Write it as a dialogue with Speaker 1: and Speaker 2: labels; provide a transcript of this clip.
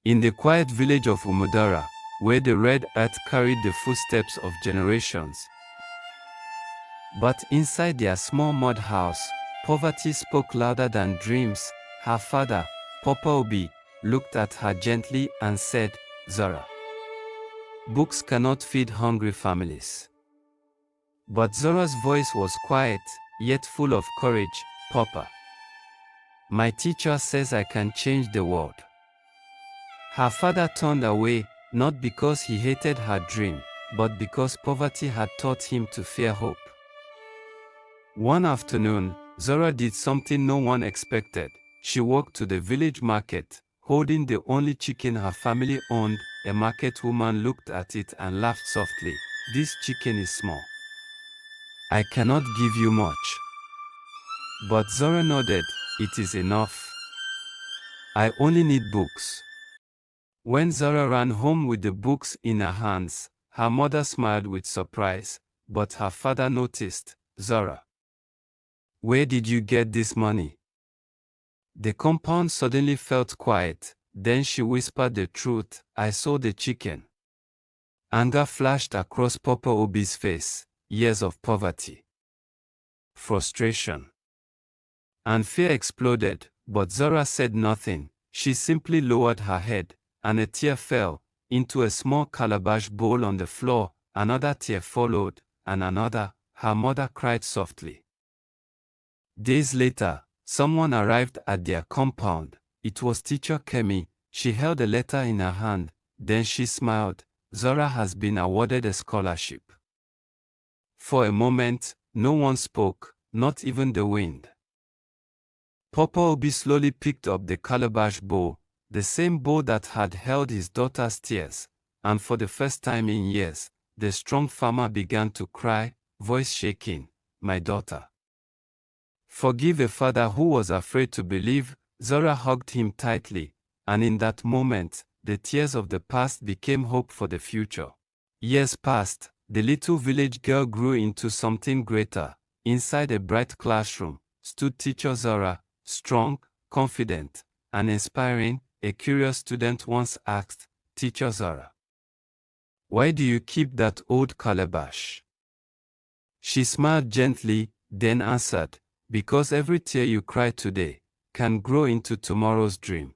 Speaker 1: In the quiet village of Umudara, where the red earth carried the footsteps of generations. But inside their small mud house, poverty spoke louder than dreams. Her father, Papa Obi, looked at her gently and said, "Zora, books cannot feed hungry families." But Zora's voice was quiet, yet full of courage. "Papa, my teacher says I can change the world." Her father turned away, not because he hated her dream, but because poverty had taught him to fear hope. One afternoon, Zora did something no one expected. She walked to the village market, holding the only chicken her family owned. A market woman looked at it and laughed softly. "This chicken is small. I cannot give you much." But Zora nodded. "It is enough. I only need books." When Zora ran home with the books in her hands, her mother smiled with surprise, but her father noticed. "Zora, where did you get this money?" The compound suddenly felt quiet. Then she whispered the truth. "I saw the chicken." Anger flashed across Papa Obi's face. Years of poverty, frustration, and fear exploded, but Zora said nothing. She simply lowered her head, and a tear fell into a small calabash bowl on the floor. Another tear followed, and another. Her mother cried softly. Days later, someone arrived at their compound. It was Teacher Kemi. She held a letter in her hand. Then she smiled. "Zora has been awarded a scholarship." For a moment, no one spoke, not even the wind. Papa Obi slowly picked up the calabash bowl, the same bowl that had held his daughter's tears, and for the first time in years, the strong farmer began to cry, voice shaking, "My daughter, forgive a father who was afraid to believe." Zora hugged him tightly, and in that moment, the tears of the past became hope for the future. Years passed. The little village girl grew into something greater. Inside a bright classroom stood Teacher Zora, strong, confident, and inspiring. A curious student once asked, "Teacher Zora, why do you keep that old calabash?" She smiled gently, then answered, "Because every tear you cry today can grow into tomorrow's dream."